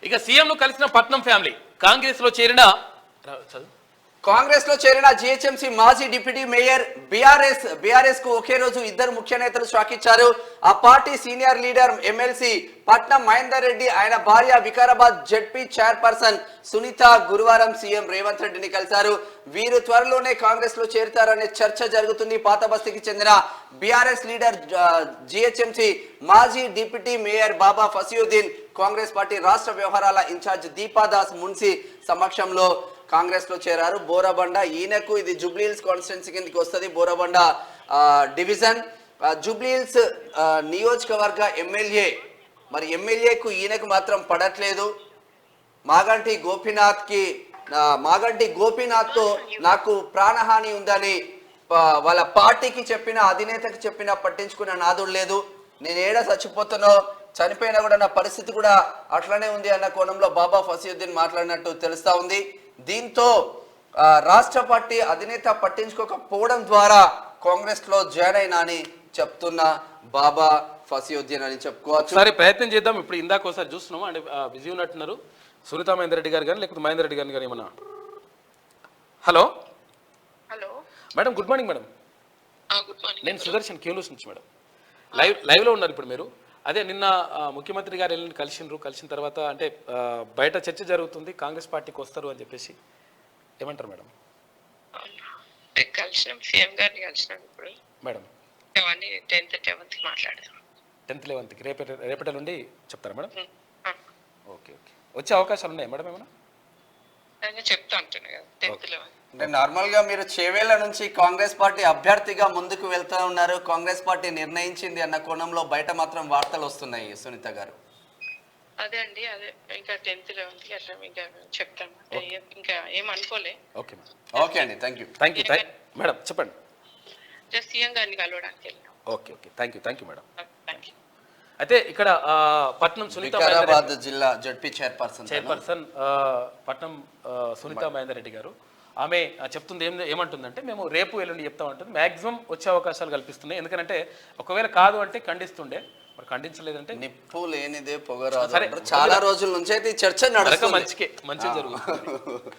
ఇక సీఎం ను కలిసిన పట్నం ఫ్యామిలీ కాంగ్రెస్ లో చేరిన కాంగ్రెస్ లో చేరిన జిహెచ్ఎంసీ మాజీ డిప్యూటీ మేయర్ బీఆర్ఎస్ కు ఒకే రోజు ఇద్దరు ముఖ్య నేతలు షాక్ ఇచ్చారు. ఆ పార్టీ సీనియర్ లీడర్ ఎమ్మెల్సీ పట్నం మహేందర్ రెడ్డి, ఆయన భార్య వికారాబాద్ జెడ్పీ చైర్పర్సన్ సునీత గురువారం సీఎం రేవంత్ రెడ్డిని కలిశారు. వీరు త్వరలోనే కాంగ్రెస్ లో చేరుతారనే చర్చ జరుగుతుంది. పాత బస్తీకి చెందిన బీఆర్ఎస్ లీడర్ జిహెచ్ఎంసీ మాజీ డిప్యూటీ మేయర్ బాబా ఫసియుద్దీన్ కాంగ్రెస్ పార్టీ రాష్ట్ర వ్యవహారాల ఇన్ఛార్జ్ దీపాదాస్ మున్సి సమక్షంలో కాంగ్రెస్ లో చేరారు. బోరబండ ఈయనకు ఇది జూబ్లీహిల్స్ కాన్స్టిట్యున్సీ కిందకి వస్తుంది. బోరబండ డివిజన్ జూబ్లీహిల్స్ నియోజకవర్గ ఎమ్మెల్యే. మరి ఎమ్మెల్యేకు ఈయనకు మాత్రం పడట్లేదు. మాగంటి గోపీనాథ్తో నాకు ప్రాణహాని ఉందని వాళ్ళ పార్టీకి చెప్పిన, అధినేతకి చెప్పిన పట్టించుకున్న నాదుడు లేదు. నేను ఏడా చచ్చిపోతానో, చనిపోయినా కూడా నా పరిస్థితి కూడా అట్లనే ఉంది అన్న కోణంలో బాబా ఫసియుద్దీన్ మాట్లాడినట్టు తెలుస్తా ఉంది. దీంతో రాష్ట్ర పార్టీ అధినేత పట్టించుకోకపోవడం ద్వారా కాంగ్రెస్ లో జాయిన్ అయినా అని చెప్తున్న బాబా ఫసియుద్దీన్ అని చెప్పుకోవచ్చు. సరే, ప్రయత్నం చేద్దాం. ఇప్పుడు ఇందాక ఒకసారి చూస్తున్నాము అంటే బిజీ ఉన్నట్టున్నారు సునీత మహేందర్ రెడ్డి గారు కానీ లేకపోతే మహేందర్ రెడ్డి గారిని కానీ ఏమన్నా. Hello madam, good morning madam. నేను సుదర్శన్ కేలూస్ నుంచి మేడం. లైవ్లో ఉన్నారు ఇప్పుడు మీరు. అదే నిన్న ముఖ్యమంత్రి గారు వెళ్ళి కలిసిన తర్వాత అంటే బయట చర్చ జరుగుతుంది, కాంగ్రెస్ పార్టీకి వస్తారు అని చెప్పేసి ఏమంటారు మేడం? కలిసినాం, సీఎం గారిని కలిసినాం. ఇప్పుడు మేడం 10th 11th మాట్లాడదాం. 10th 11th రేపటి నుండి చెప్తారా మేడం? Okay okay. వచ్చే అవకాశాలు ఉన్నాయి మేడం ఏమైనా? చెప్తా అంటున్నా కదా 10th 11th. అంటే నార్మల్ గా మీరు చేవేళ్ల నుంచి కాంగ్రెస్ పార్టీ అభ్యర్థిగా ముందుకు వెళ్తూ ఉన్నారు. కాంగ్రెస్ పార్టీ నిర్ణయించింది అన్న కోణంలో బయట మాత్రం వార్తలు వస్తున్నాయి సునీత గారు. అదే అండి, అదే ఇంకా 10th 11th అట్లా ఇంకా చెప్తాను. ఇంకా ఏం అనుకోలే. ఓకే ఓకే అండి, థ్యాంక్ యూ మేడం. చెప్పండి. జస్ట్ సీఎం గారిని కలవడానికి వెళ్ళినాం. Okay thank you madam. Thank you. అయితే ఇక్కడ పట్నం సునీత వికారాబాద్ జిల్లా జడ్పీ చైర్పర్సన్ పట్నం సునీత మహేందర్ రెడ్డి గారు, ఆమె చెప్తుంది ఏమంటుందంటే మేము రేపు ఎల్లుండి చెప్తామంటుంది. మ్యాక్సిమం వచ్చే అవకాశాలు కల్పిస్తున్నాయి. ఎందుకంటే ఒకవేళ కాదు అంటే ఖండిస్తుండే, మరి ఖండించలేదంటే నిప్పు లేనిదే పొగరాదు. చాలా రోజుల నుంచి అయితే చర్చ నడుస్తుంది. మంచిగా జరుగుతుంది.